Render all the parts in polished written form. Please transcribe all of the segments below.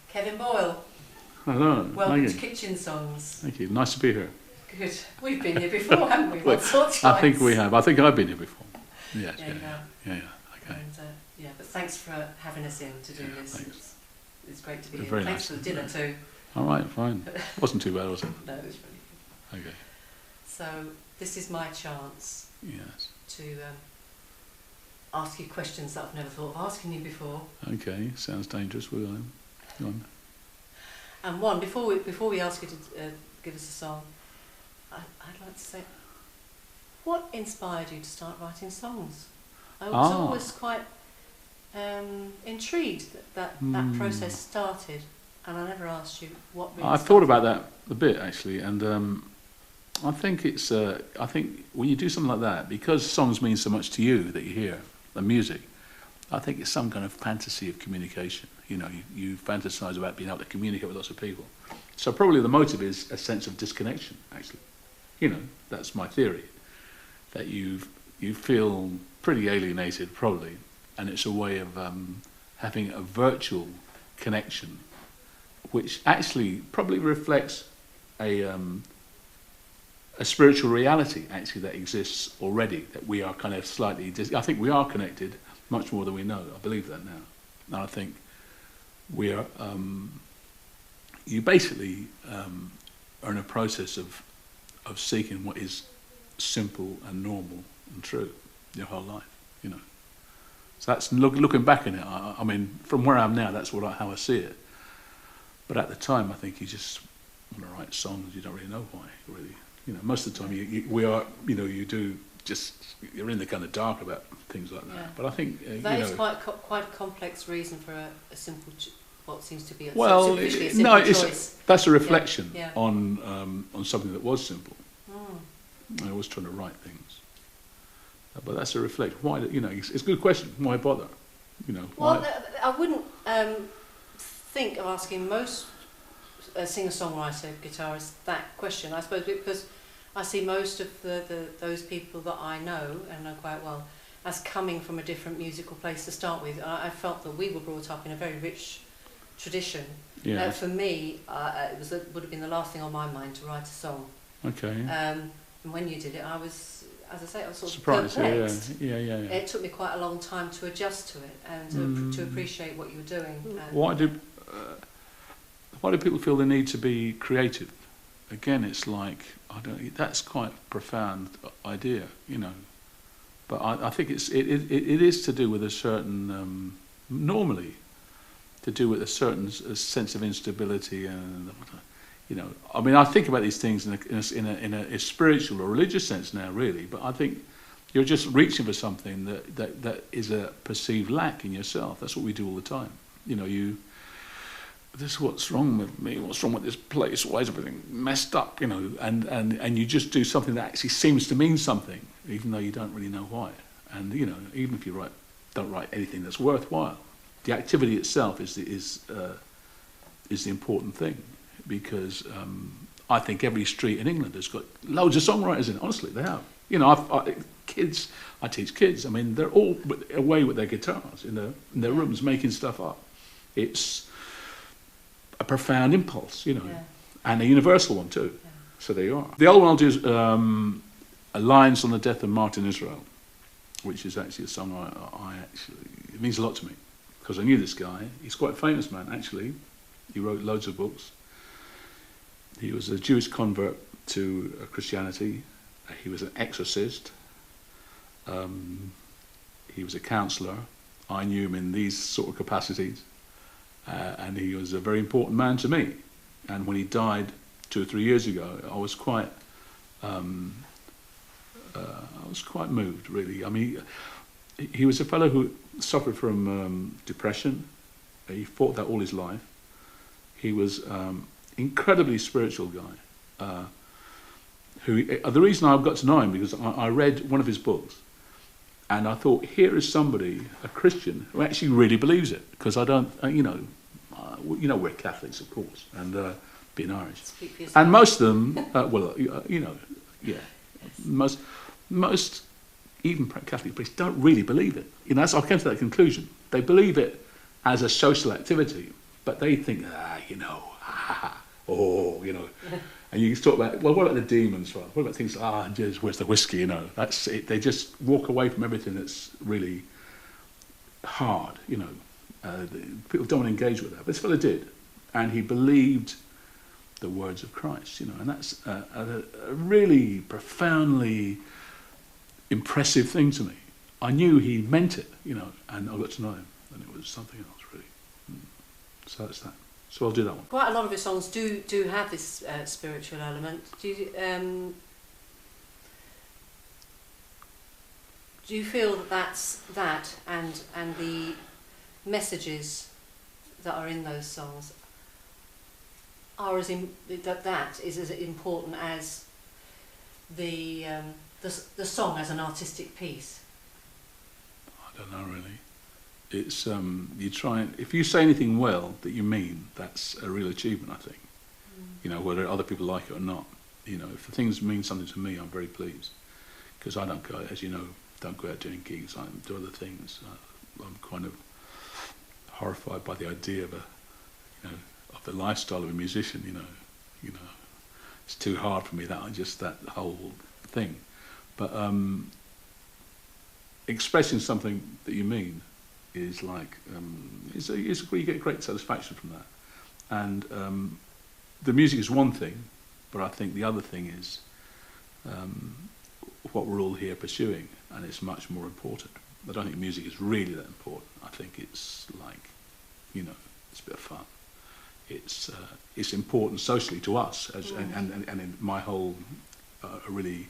Kevin Boyle. Hello. Welcome Maggie. to Kitchen Songs. Thank you. Nice to be here. Good. We've been here before, haven't we? Once or twice. I think we have. I think I've been here before. Yes. Yeah, you have. Yeah. Okay. And, but thanks for having us in to do this. Thanks. It's great to be It's here. very Thanks nice. for the dinner too. All right. Fine. Wasn't too bad, was it? No, it was really good. Okay. So this is my chance Yes. to ask you questions that I've never thought of asking you before. Okay. Sounds dangerous. We'll go on. And one, before we ask you to give us a song, I'd like to say, what inspired you to start writing songs? I was always quite intrigued that process started, and I never asked you what really I've thought about that a bit actually, and I think it's. I think when you do something like that, because songs mean so much to you that you hear the music, I think it's some kind of fantasy of communication. You know, you fantasize about being able to communicate with lots of people. So probably the motive is a sense of disconnection, actually. You know, that's my theory. That you feel pretty alienated, probably, and it's a way of having a virtual connection, which actually probably reflects a spiritual reality, actually, that exists already, that we are kind of slightly... I think we are connected much more than we know. I believe that now. And I think we are... you basically are in a process of seeking what is simple and normal and true your whole life, you know. So that's looking back on it. I mean, from where I am now, that's how I see it. But at the time, I think you just want to write songs. You don't really know why, really. You know, most of the time you're in the kind of dark about things like that. Yeah. But I think that is quite a complex reason for a simple, what seems to be a superficially a simple choice. That's a reflection Yeah. on something that was simple. Mm. I was trying to write things, but that's a reflection. Why? You know, it's a good question. Why bother? You know. Well, why? I wouldn't think of asking most singer-songwriter guitarists that question. I suppose because I see most of those people that I know and know quite well as coming from a different musical place to start with. I felt that we were brought up in a very rich tradition. Yeah. For me, it would have been the last thing on my mind to write a song. Okay. And when you did it, I was, as I say, I was sort of Surprised. perplexed. Yeah. It took me quite a long time to adjust to it and to appreciate what you were doing. And Why do people feel the need to be creative? Again, it's like that's quite a profound idea, you know. But I think it is to do with a certain normally to do with a certain sense of instability and you know. I mean, I think about these things in a spiritual or religious sense now, really. But I think you're just reaching for something that is a perceived lack in yourself. That's what we do all the time. You know, this is what's wrong with me, what's wrong with this place, why is everything messed up, you know, and you just do something that actually seems to mean something, even though you don't really know why. And, you know, even if you don't write anything that's worthwhile, the activity itself is the important thing, because I think every street in England has got loads of songwriters in it, honestly, they have. You know, I teach kids, I mean, they're all away with their guitars in their rooms making stuff up. It's a profound impulse, you know, and a universal one too. Yeah. So there you are. The other one I'll do is Lines on the Death of Martin Israel, which is actually a song it means a lot to me, because I knew this guy. He's quite a famous man, actually. He wrote loads of books. He was a Jewish convert to Christianity. He was an exorcist. He was a counsellor. I knew him in these sort of capacities. And he was a very important man to me. And when he died 2 or 3 years ago, I was quite moved, really. I mean, he was a fellow who suffered from depression. He fought that all his life. He was incredibly spiritual guy. The reason I got to know him because I read one of his books. And I thought, here is somebody, a Christian, who actually really believes it. Because I don't, we're Catholics, of course, and being Irish. And most of them, most even Catholic priests don't really believe it. You know, I came to that conclusion. They believe it as a social activity, but they think, and you talk about, well, what about the demons? What about things like, just where's the whiskey? That's it. They just walk away from everything that's really hard. People don't want to engage with that, but this fellow did, and he believed the words of Christ. And that's a really profoundly impressive thing to me. I knew he meant it, and I got to know him, and it was something else, really. So that's that. So I'll do that one. Quite a lot of his songs do have this spiritual element. Do you feel that that's that, and the messages that are in those songs are that is as important as the song as an artistic piece? I don't know, really. It's you try and, if you say anything well that you mean, that's a real achievement, I think. Whether other people like it or not. If the things mean something to me, I'm very pleased, because I don't go, as you know, don't go out doing gigs. I do other things. I'm kind of horrified by the idea of of the lifestyle of a musician. It's too hard for me. That whole thing. But expressing something that you mean is like you get great satisfaction from that. And the music is one thing, but I think the other thing is what we're all here pursuing, and it's much more important. I don't think music is really that important. I think it's like, it's a bit of fun. It's important socially to us, and in my whole really,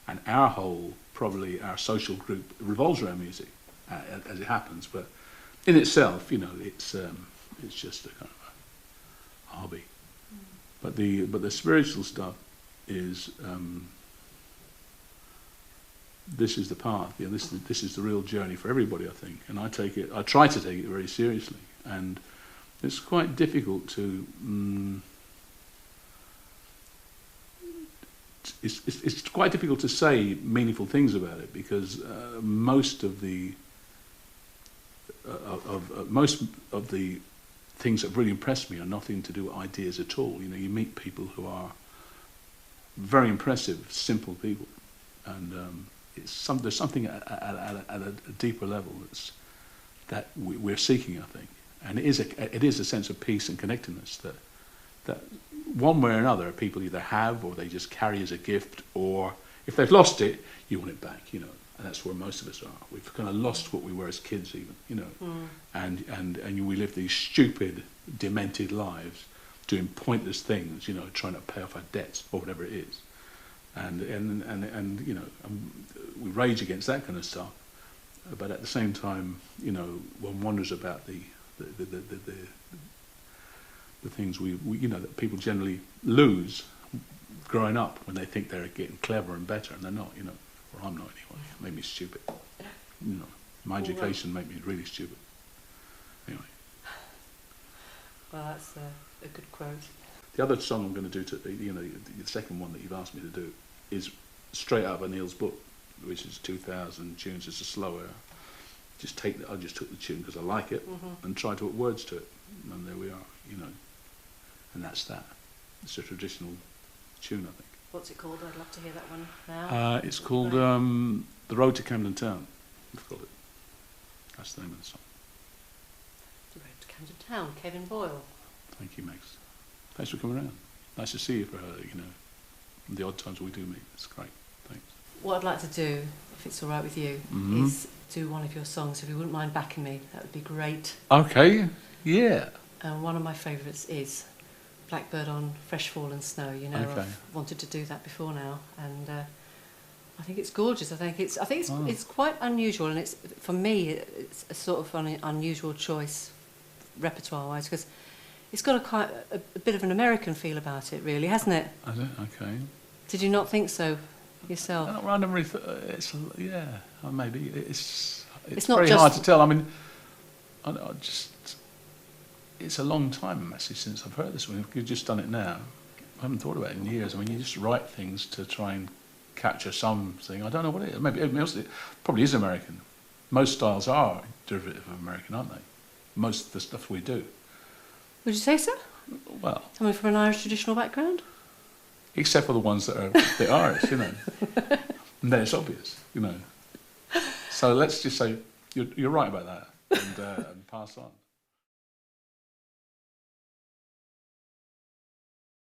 and our whole, probably our social group revolves around music, as it happens. But in itself, it's just a kind of a hobby. But the spiritual stuff is this is the path. This is the real journey for everybody, I think. And I try to take it very seriously. And it's quite difficult to. It's quite difficult to say meaningful things about it, because most of the things that really impress me are nothing to do with ideas at all. You meet people who are very impressive, simple people, and there's something at a deeper level that we're seeking, I think, and it is a sense of peace and connectedness that one way or another people either have, or they just carry as a gift, or if they've lost it, you want it back, and that's where most of us are. We've kind of lost what we were as kids, even, and we live these stupid, demented lives, doing pointless things, trying to pay off our debts or whatever it is, and we rage against that kind of stuff, but at the same time, one wonders about the things we that people generally lose growing up, when they think they're getting clever and better, and they're not, or I'm not anyway. It made me stupid. My education made me really stupid. Anyway. Well, that's a good quote. The other song I'm going to do, the second one that you've asked me to do, is straight out of Neil's book, which is 2,000 tunes. It's a slower. I just took the tune because I like it, and tried to put words to it, and there we are, and that's that. It's a traditional tune, I think. What's it called? I'd love to hear that one now. It's called The Road to Camden Town. We've called it. That's the name of the song. The Road to Camden Town. Kevin Boyle. Thank you, Max. Thanks for coming around. Nice to see you for the odd times we do meet. It's great. Thanks. What I'd like to do, if it's all right with you, is do one of your songs. If you wouldn't mind backing me, that would be great. Okay. Yeah. And one of my favourites is Blackbird on Fresh Fallen Snow. Okay. I've wanted to do that before now, and I think it's gorgeous. I think it's quite unusual, and for me it's a sort of an unusual choice repertoire-wise, because it's got a bit of an American feel about it, really, hasn't it? Has it? Okay. Did you not think so yourself? I never really maybe it's not very just hard to tell. I mean, it's a long time, actually, since I've heard this one. You've just done it now. I haven't thought about it in years. I mean, you just write things to try and capture something. I don't know what it is. Maybe it probably is American. Most styles are derivative of American, aren't they? Most of the stuff we do. Would you say so? Well, Coming from an Irish traditional background? except for the ones that are a bit Irish, you know. And then it's obvious, you know. So let's just say you're right about that and pass on.